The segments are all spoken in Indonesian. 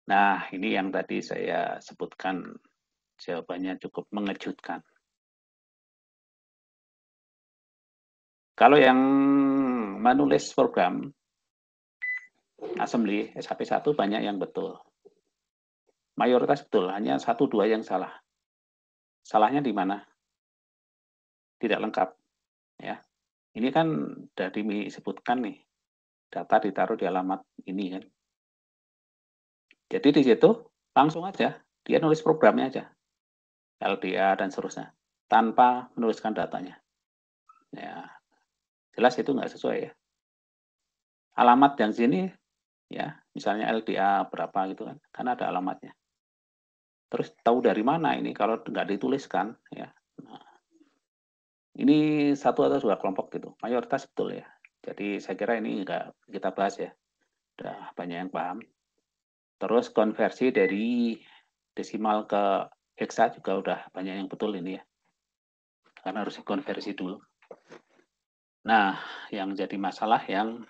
Nah, ini yang tadi saya sebutkan jawabannya cukup mengejutkan. Kalau yang menulis program assembly SHP1 banyak yang betul. Mayoritas betul, hanya 1-2 yang salah. Salahnya di mana? Tidak lengkap, ya. Ini kan sudah disebutkan nih, data ditaruh di alamat ini kan. Jadi di situ langsung aja dia nulis programnya aja, LDA dan seterusnya, tanpa menuliskan datanya. Ya, jelas itu nggak sesuai ya. Alamat yang sini ya, misalnya LDA berapa gitu kan ada alamatnya. Terus tahu dari mana ini kalau nggak dituliskan ya. Nah, ini satu atau dua kelompok gitu, mayoritas betul ya. Jadi saya kira ini nggak kita bahas ya, udah banyak yang paham. Terus konversi dari desimal ke heksa juga udah banyak yang betul ini ya, karena harus dikonversi dulu. Nah, yang jadi masalah yang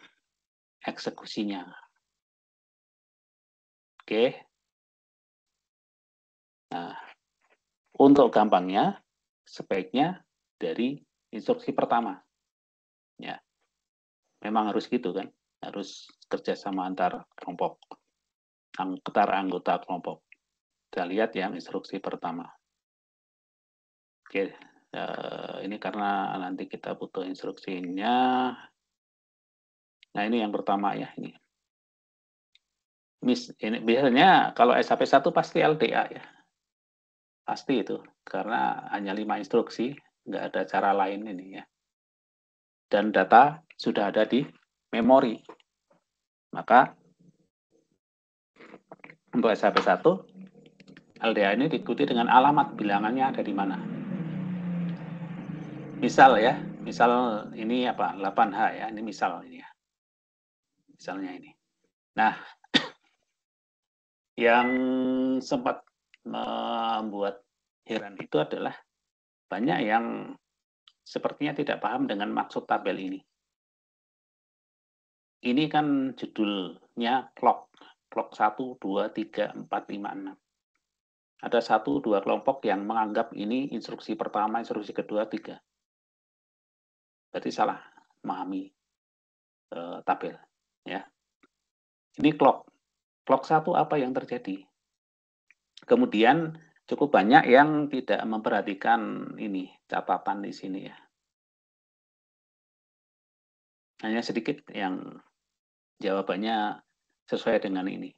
eksekusinya. Oke, nah untuk gampangnya sebaiknya dari instruksi pertama. Ya, memang harus gitu kan, harus kerjasama antar kelompok, antar anggota kelompok. Kita lihat yang instruksi pertama. Oke, ini karena nanti kita butuh instruksinya. Nah, ini yang pertama ya, ini. Ini biasanya kalau SHP1 pasti LDA ya. Pasti itu, karena hanya 5 instruksi, nggak ada cara lain ini ya. Dan data sudah ada di memori. Maka untuk SHP1, LDA ini diikuti dengan alamat bilangannya ada di mana. Misal ya, misal ini apa, 8H ya, ini misal ini ya. Misalnya ini. Nah, yang sempat membuat heran itu adalah banyak yang sepertinya tidak paham dengan maksud tabel ini. Ini kan judulnya clock. Clock 1, 2, 3, 4, 5, 6. Ada 1-2 kelompok yang menganggap ini instruksi pertama, instruksi kedua, 3. Berarti salah memahami tabel. Ya. Ini clock. Clock 1 apa yang terjadi? Kemudian cukup banyak yang tidak memperhatikan ini catatan di sini ya. Hanya sedikit yang jawabannya sesuai dengan ini.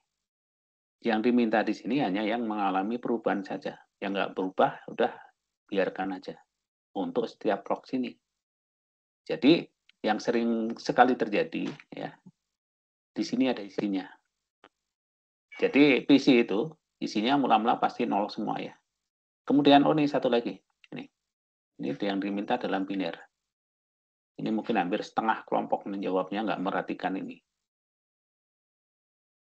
Yang diminta di sini hanya yang mengalami perubahan saja. Yang nggak berubah, udah biarkan aja untuk setiap clock sini. Jadi yang sering sekali terjadi ya, di sini ada isinya. Jadi PC itu isinya mula-mula pasti 0 semua ya. Kemudian ini satu lagi. Ini yang diminta dalam biner. Ini mungkin hampir setengah kelompok menjawabnya nggak merhatikan ini.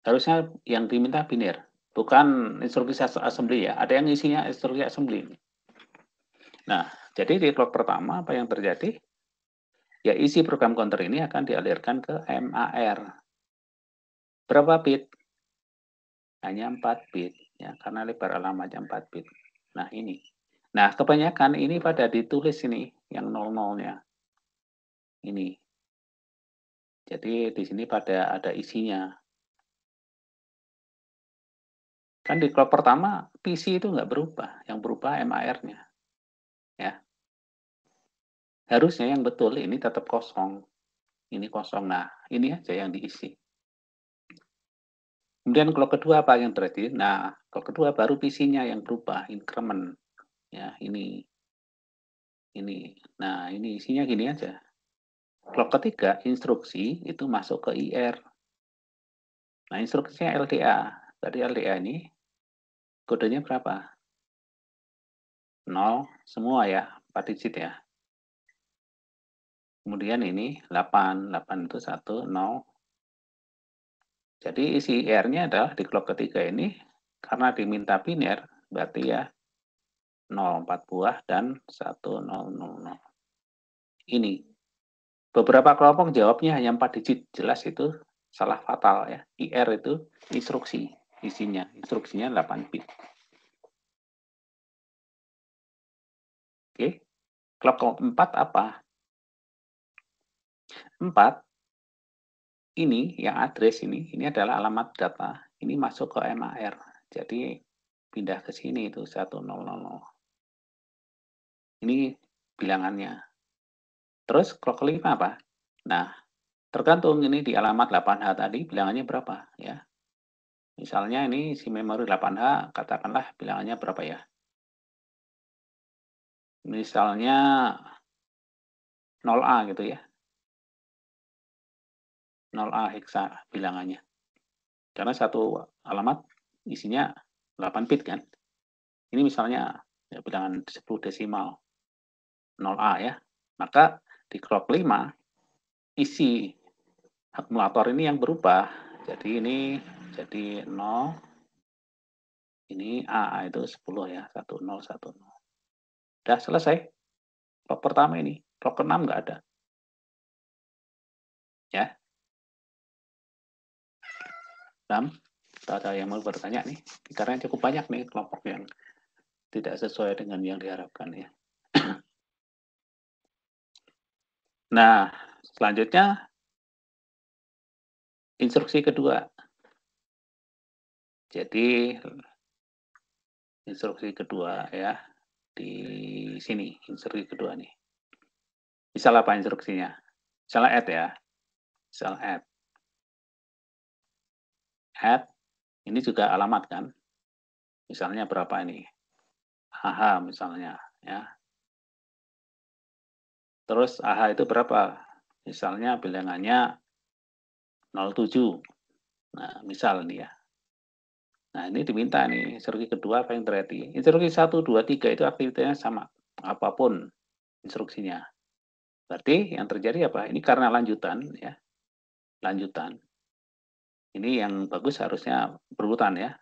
Harusnya yang diminta biner, bukan instruksi assembly ya. Ada yang isinya instruksi assembly. Nah, jadi di clock pertama apa yang terjadi? Ya isi program counter ini akan dialirkan ke MAR. Berapa bit? Hanya 4 bit ya, karena lebar alamatnya 4 bit. Nah, ini. Nah, kebanyakan ini pada ditulis ini yang 00-nya. Ini. Jadi di sini pada ada isinya. Kan di clock pertama PC itu nggak berubah, yang berubah MAR-nya. Ya. Harusnya yang betul ini tetap kosong. Ini kosong. Nah, ini aja yang diisi. Kemudian clock kedua apa yang terjadi? Nah, clock kedua baru PC-nya yang berubah, increment. Ya, ini. Nah, ini isinya gini aja. Clock ketiga, instruksi itu masuk ke IR. Nah, instruksinya LDA. Tadi LDA ini kodenya berapa? 0 semua ya, 4 digit ya. Kemudian ini 8, 8 itu 1, 0. Jadi isi IR-nya adalah di clock ketiga ini, karena diminta biner, berarti ya 0, 4 buah, dan 1, 0, 0, 0. Ini. Beberapa kelompok jawabnya hanya 4 digit, jelas itu salah fatal ya. IR itu instruksi. isinya, instruksinya 8 bit. Oke, clock keempat apa? 4 ini yang address ini adalah alamat data. Ini masuk ke MAR. Jadi pindah ke sini itu 1000. Ini bilangannya. Terus clock kelima apa? Nah, tergantung ini di alamat 8H tadi bilangannya berapa ya. Misalnya ini si memori 8H, katakanlah bilangannya berapa ya? Misalnya 0A gitu ya. 0A heksa bilangannya. Karena satu alamat isinya 8 bit kan. Ini misalnya ya, bilangan 10 desimal 0A ya. Maka di clock 5 isi akumulator ini yang berubah. Jadi ini jadi 0, ini A itu 10 ya, 10, 10. Udah selesai. Clock pertama ini. Clock ke-6 nggak ada. Ya. 6. Ada yang mau bertanya nih. Karena cukup banyak nih kelompok yang tidak sesuai dengan yang diharapkan ya. Nah, selanjutnya instruksi kedua. Jadi instruksi kedua ya di sini instruksi kedua nih. Misal apa instruksinya? Misal add ya. Misal add. Add ini juga alamat kan? Misalnya berapa ini? AH misalnya ya. Terus AH itu berapa? Misalnya bilangannya 07. Nah, misal nih ya. Nah, ini diminta nih, instruksi kedua apa yang terjadi? Instruksi 1, 2, 3 itu aktivitasnya sama. Apapun instruksinya. Berarti yang terjadi apa? Ini karena lanjutan ya. Lanjutan. Ini yang bagus harusnya berurutan ya.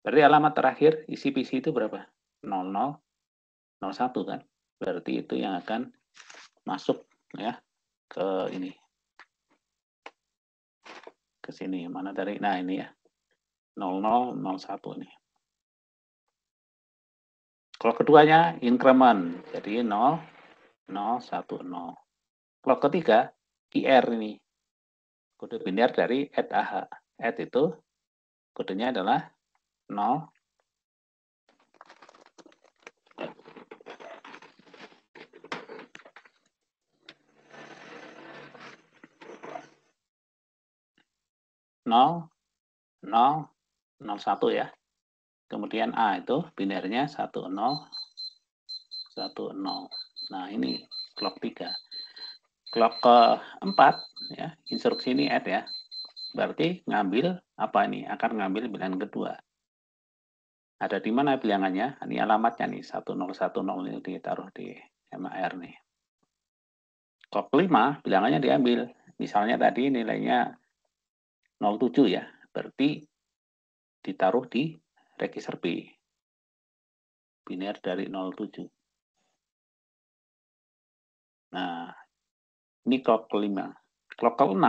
Berarti alamat terakhir isi PC itu berapa? 00, 01 kan? Berarti itu yang akan masuk ya ke ini. Ke sini. Mana dari? Nah, ini ya. 0001 nih. Kalau keduanya increment. Jadi 0, 0, 1, 0. Kalau ketiga IR ini. Kode biner dari add AH. Add itu kodenya adalah 0, 0, 0, 01 ya. Kemudian A itu binernya 10, 10. Nah, ini clock 3. Clock keempat ya, instruksi ini add ya. Berarti ngambil apa ini? Akan ngambil bilangan kedua. Ada di mana bilangannya? Ini alamatnya nih 1010 ini ditaruh di MAR nih. Clock 5 bilangannya diambil. Misalnya tadi nilainya 07 ya. Berarti ditaruh di register B. Biner dari 07. Nah, ini clock kelima. Clock ke-6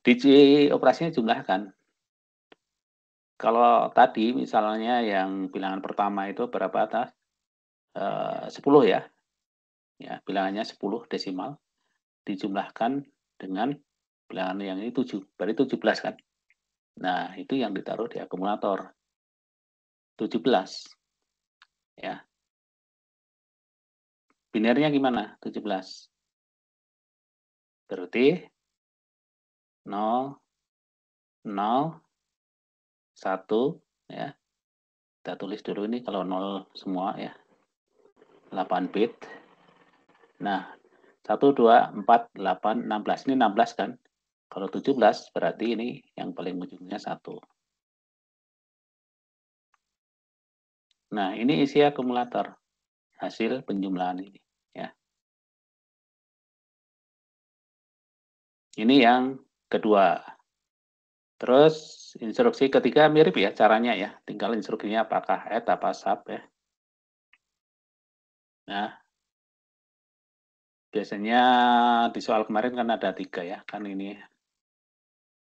DJ operasinya jumlahkan. Kalau tadi misalnya yang bilangan pertama itu berapa atas? 10 ya. Ya, bilangannya 10 desimal dijumlahkan dengan bilangan yang ini 7. Berarti 17 kan? Nah, itu yang ditaruh di akumulator. 17. Ya. Binernya gimana? 17. Berarti 0, 0, 1 ya. Kita tulis dulu ini kalau 0 semua ya. 8 bit. Nah, 1, 2, 4, 8, 16. Ini 16 kan? Kalau 17 berarti ini yang paling ujungnya 1. Nah, ini isi akumulator. Hasil penjumlahan ini. Ya. Ini yang kedua. Terus instruksi ketiga mirip ya caranya ya. Tinggal instruksinya apakah add apa sub ya. Nah, biasanya di soal kemarin kan ada 3 ya. Kan ini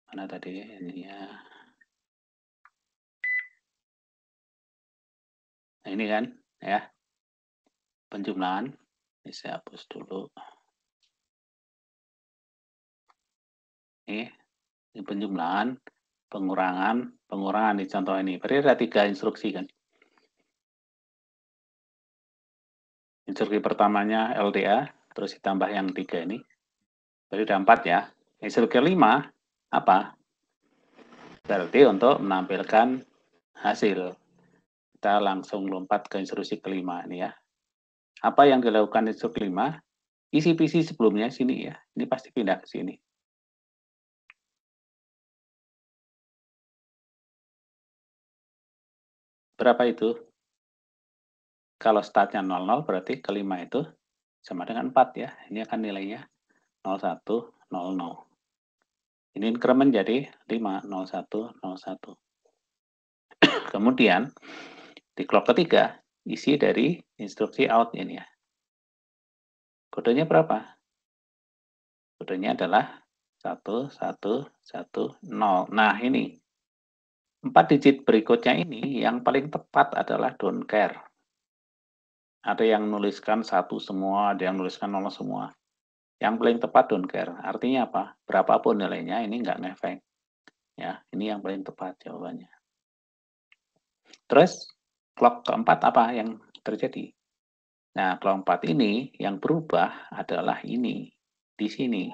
mana tadi ini ya. Nah, ini kan ya penjumlahan. Ini saya hapus dulu. Ini penjumlahan, pengurangan di contoh ini. Berarti ada 3 instruksi kan. Instruksi pertamanya LDA, terus ditambah yang 3 ini. Berarti ada 4 ya. Instruksi kelima apa? Berarti untuk menampilkan hasil. Kita langsung lompat ke instruksi kelima ini ya. Apa yang dilakukan instruksi kelima? Isi PC sebelumnya sini ya. Ini pasti pindah ke sini. Berapa itu? Kalau startnya 00 berarti kelima itu sama dengan 4 ya. Ini akan nilainya 01, 00. Ini increment jadi 5, 01, 01. Kemudian di clock ketiga, isi dari instruksi out ini ya. Kodenya berapa? Kodenya adalah 1110. Nah, ini 4 digit berikutnya ini yang paling tepat adalah don't care. Ada yang nuliskan 1 semua, ada yang nuliskan 0 semua. Yang paling tepat don't care. Artinya apa? Berapapun nilainya ini nggak ngefek. Ya, ini yang paling tepat jawabannya. Terus clock keempat apa yang terjadi? Nah, clock 4 ini yang berubah adalah ini. Di sini.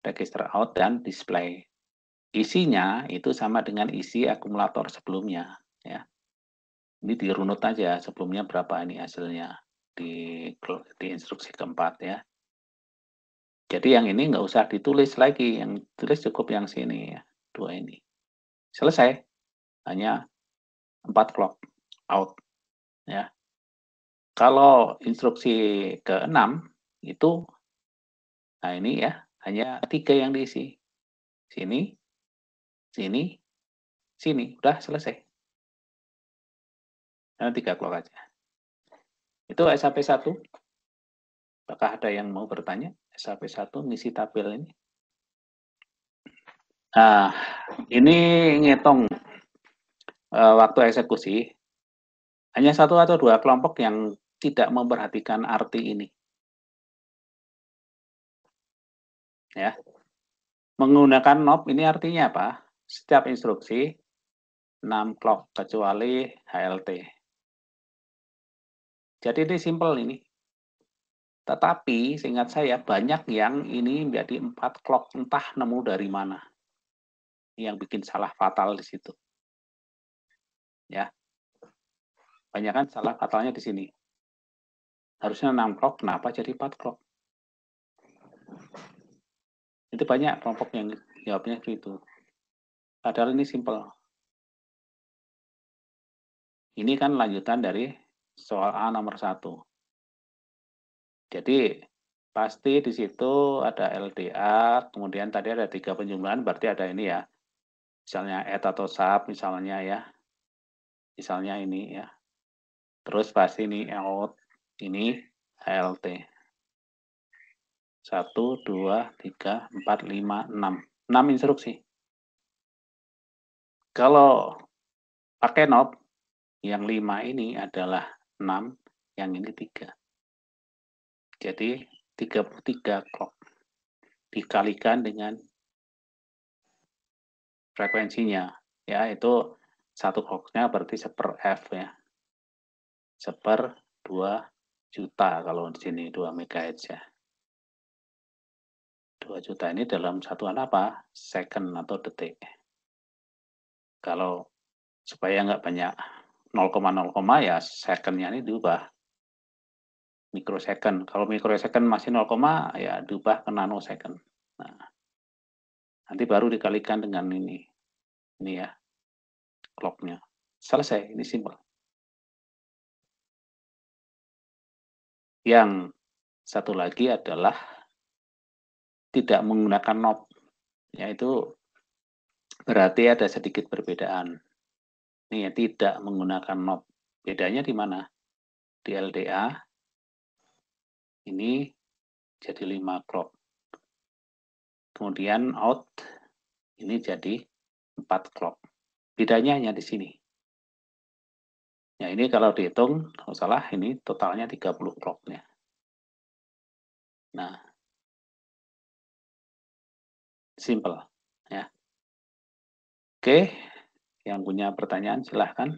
Register out dan display. Isinya itu sama dengan isi akumulator sebelumnya. Ya. Ini dirunut aja sebelumnya berapa ini hasilnya di instruksi keempat ya. Jadi yang ini nggak usah ditulis lagi, yang tulis cukup yang sini ya, 2 ini. Selesai, hanya 4 clock out ya. Kalau instruksi ke-6 itu, nah ini ya, hanya 3 yang diisi. Sini, sini, sini, udah selesai. Hanya 3 clock aja. Itu SAP1. Apakah ada yang mau bertanya? SAP1 ngisi tabel ini. Nah, ini ngitung waktu eksekusi. Hanya 1 atau 2 kelompok yang tidak memperhatikan arti ini. Ya. Menggunakan knob ini artinya apa? Setiap instruksi 6 clock kecuali HLT. Jadi ini simple ini. Tetapi seingat saya banyak yang ini menjadi 4 clock, entah nemu dari mana. Yang bikin salah fatal di situ. Ya. Banyak kan salah fatalnya di sini. Harusnya 6 clock, kenapa jadi 4 clock? Itu banyak kelompok yang jawabnya itu. Padahal ini simple. Ini kan lanjutan dari soal A nomor 1. Jadi pasti di situ ada LDA, kemudian tadi ada 3 penjumlahan, berarti ada ini ya. Misalnya add atau sub misalnya ya. Misalnya ini ya. Terus pasti ini out, ini HLT. 1, 2, 3, 4, 5, 6. 6 instruksi. Kalau pakai knob, yang 5 ini adalah 6, yang ini 3. Jadi 33 clock dikalikan dengan frekuensinya. Ya, itu 1 clock-nya berarti 1/f ya. 1/2 juta kalau di sini 2 MHz ya. 2 juta ini dalam satuan apa? Second atau detik. Kalau supaya nggak banyak 0,0, ya second-nya ini diubah mikrosecond. Kalau mikrosecond masih 0, ya diubah ke nanosecond. Nah, nanti baru dikalikan dengan ini. Ini ya, clock-nya. Selesai, ini simpel. Yang satu lagi adalah tidak menggunakan knob, yaitu berarti ada sedikit perbedaan. Ini ya, tidak menggunakan knob. Bedanya di mana? Di LDA, ini jadi 5 clock. Kemudian out, ini jadi 4 clock. Bedanya hanya di sini. Ya ini kalau dihitung, kalau salah ini totalnya 30 prop-nya. Nah, simple ya. Oke, yang punya pertanyaan silahkan.